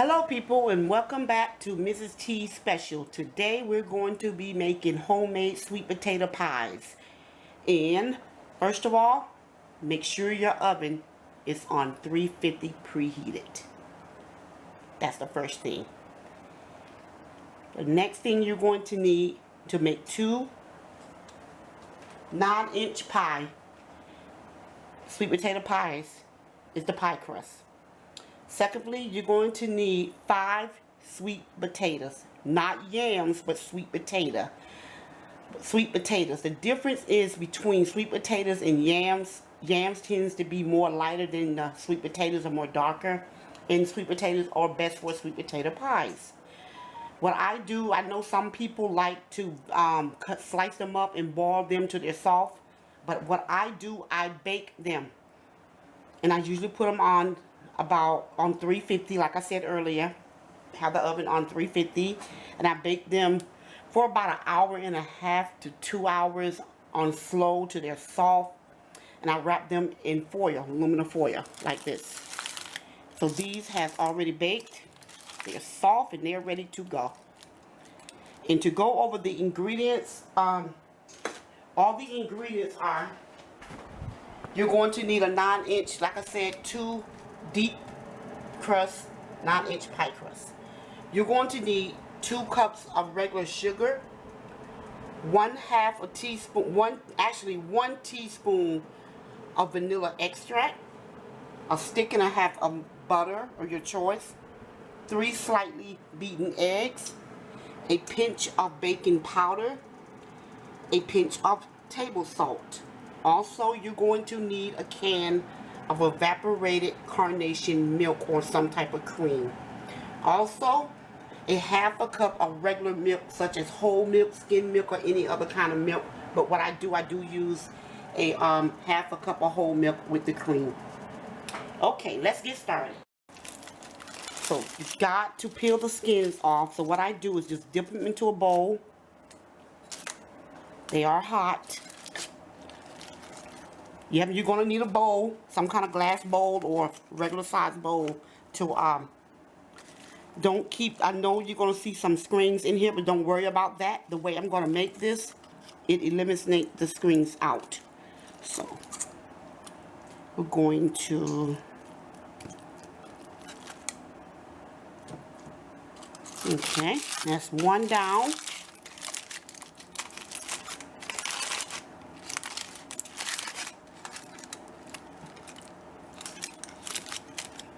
Hello people, and welcome back to Mrs. T Special. Today we're going to be making homemade sweet potato pies. And first of all, make sure your oven is on 350 preheated. That's the first thing. The next thing you're going to need to make two 9-inch pie sweet potato pies is the pie crust. Secondly, you're going to need 5 sweet potatoes. Not yams, but sweet potato. Sweet potatoes. The difference is between sweet potatoes and yams. Yams tends to be more lighter than the sweet potatoes, are more darker. And sweet potatoes are best for sweet potato pies. What I do, I know some people like to slice them up and boil them till they're soft. But what I do, I bake them. And I usually put them on 350, like I said earlier. Have the oven on 350, and I bake them for about an hour and a half to 2 hours on slow till they're soft. And I wrap them in foil, aluminum foil, like this. So these have already baked. They're soft and they're ready to go. And to go over the ingredients, all the ingredients are: you're going to need a 9-inch, like I said, 2 deep crust, 9-inch pie crust. You're going to need 2 cups of regular sugar, 1/2 teaspoon, 1 teaspoon of vanilla extract, a stick and a half of butter of your choice, 3 slightly beaten eggs, a pinch of baking powder, a pinch of table salt. Also, you're going to need a can of evaporated Carnation Milk or some type of cream. Also, a 1/2 cup of regular milk, such as whole milk, skim milk, or any other kind of milk. But what I do use a 1/2 cup of whole milk with the cream. Okay, let's get started. So you've got to peel the skins off. So what I do is just dip them into a bowl. They are hot. Yep, you're going to need a bowl, some kind of glass bowl or regular size bowl to, I know you're going to see some screens in here, but don't worry about that. The way I'm going to make this, it eliminates the screens out. So, we're going to, okay, that's one down.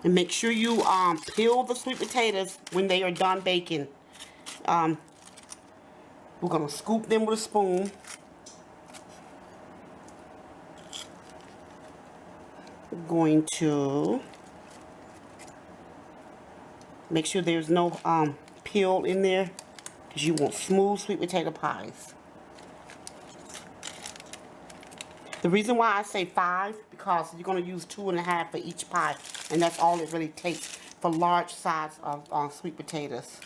And make sure you peel the sweet potatoes when they are done baking. We're going to scoop them with a spoon. We're going to make sure there's no peel in there, because you want smooth sweet potato pies. The reason why I say 5, because you're going to use 2.5 for each pie, and that's all it really takes for large size of sweet potatoes.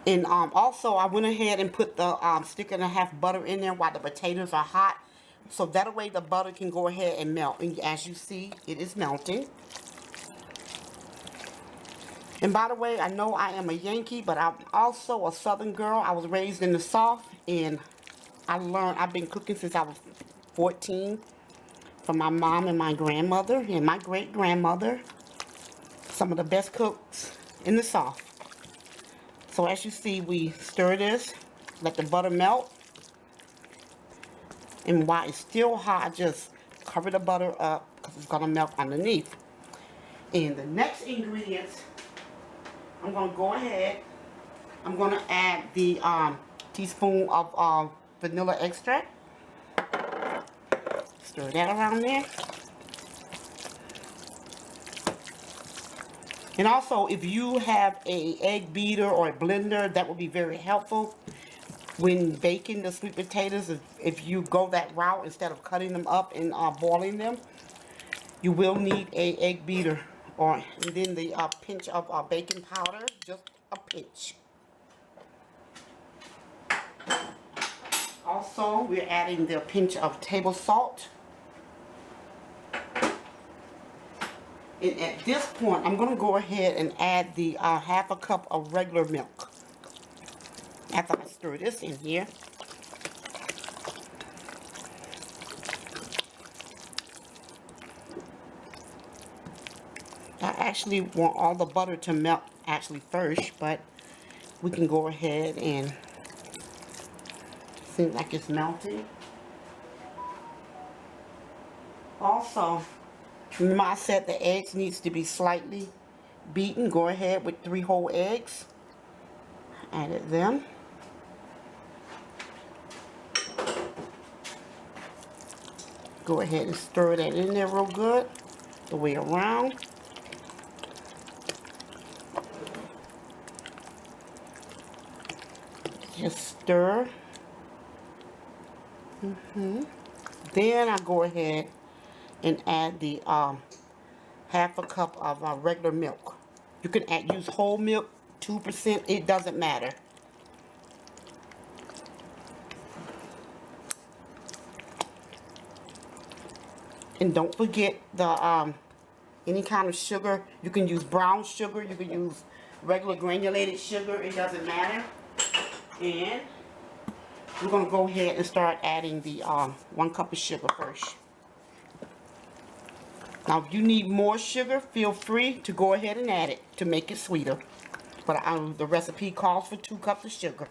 And also, I went ahead and put the stick and a half butter in there while the potatoes are hot. So that way the butter can go ahead and melt. And as you see, it is melting. And by the way, I know I am a Yankee, but I'm also a Southern girl. I was raised in the South, and I've been cooking since I was 14 from my mom and my grandmother and my great-grandmother. Some of the best cooks in the South. So as you see, we stir this, let the butter melt. And while it's still hot, just cover the butter up, because it's going to melt underneath. And the next ingredients, I'm going to go ahead, I'm going to add the teaspoon of vanilla extract. Stir that around there. And also, if you have an egg beater or a blender, that would be very helpful when baking the sweet potatoes. If you go that route instead of cutting them up and boiling them, You will need a egg beater, and then the pinch of baking powder, just a pinch. Also, we're adding the pinch of table salt. And at this point, I'm going to go ahead and add the half a cup of regular milk. After I stir this in here. I actually want all the butter to melt actually first, but we can go ahead and seems like it's melting. Also, remember I said the eggs needs to be slightly beaten. Go ahead with 3 whole eggs. Added them. Go ahead and stir that in there real good, the way around. Just stir. Then I go ahead and add the half a cup of regular milk. You can use whole milk, 2%, it doesn't matter. And don't forget the any kind of sugar. You can use brown sugar, you can use regular granulated sugar, it doesn't matter. And we're going to go ahead and start adding the 1 cup of sugar first. Now if you need more sugar, feel free to go ahead and add it to make it sweeter. But the recipe calls for 2 cups of sugar.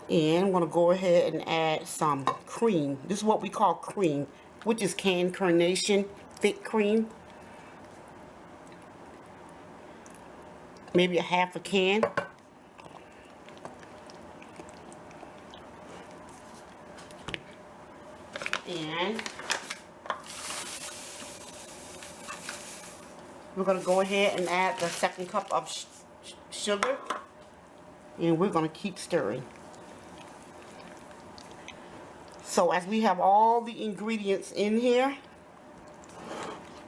And I'm going to go ahead and add some cream. This is what we call cream, which is canned Carnation thick cream. Maybe a half a can. And we're going to go ahead and add the 2nd cup of sugar. And we're going to keep stirring. So as we have all the ingredients in here,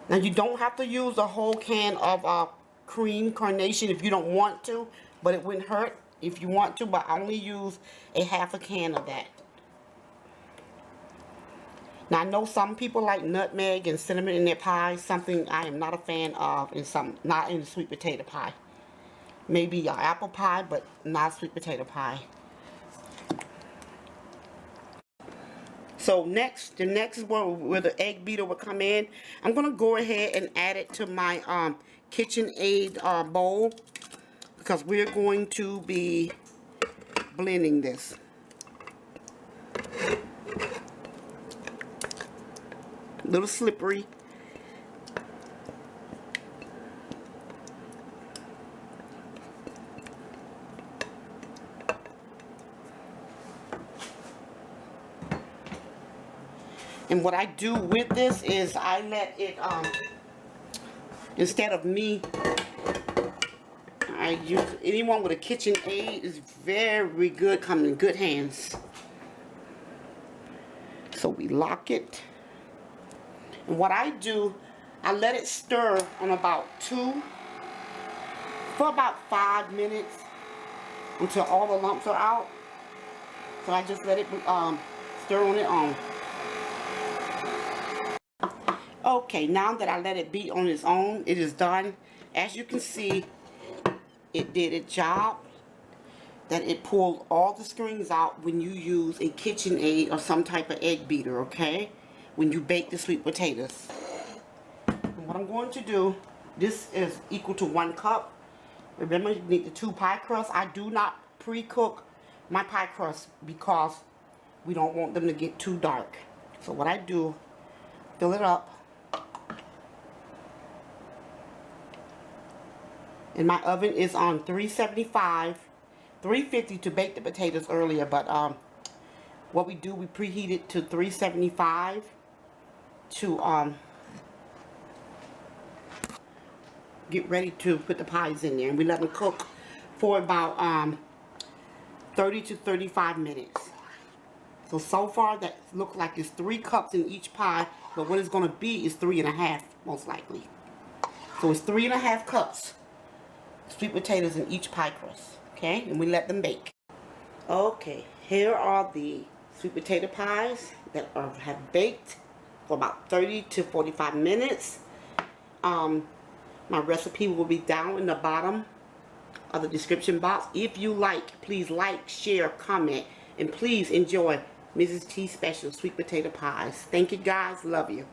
now you don't have to use a whole can of cream Carnation if you don't want to, but it wouldn't hurt if you want to, but I only use a half a can of that. Now I know some people like nutmeg and cinnamon in their pie, something I am not a fan of, and not in sweet potato pie. Maybe apple pie, but not sweet potato pie. So the next is where the egg beater will come in. I'm going to go ahead and add it to my KitchenAid bowl, because we're going to be blending this. A little slippery. And what I do with this is I let it, instead of me, I use, anyone with a KitchenAid is very good, coming in good hands. So we lock it. And what I do, I let it stir on for about 5 minutes until all the lumps are out. So I just let it stir on it on. Okay, now that I let it be on its own, it is done. As you can see, it did its job. That it pulled all the strings out when you use a KitchenAid or some type of egg beater, okay? When you bake the sweet potatoes. And what I'm going to do, this is equal to 1 cup. Remember, you need the 2 pie crusts. I do not pre-cook my pie crusts because we don't want them to get too dark. So what I do, fill it up. And my oven is on 375, 350 to bake the potatoes earlier, but what we do, we preheat it to 375 to get ready to put the pies in there, and we let them cook for about 30 to 35 minutes. So far that looks like it's 3 cups in each pie, but what it's going to be is 3.5 most likely. So it's 3.5 cups sweet potatoes in each pie crust. Okay, and we let them bake. Okay, here are the sweet potato pies that have baked for about 30 to 45 minutes. My recipe will be down in the bottom of the description box. If you like, please like, share, comment, and please enjoy Mrs. T special sweet potato pies. Thank you guys. Love you.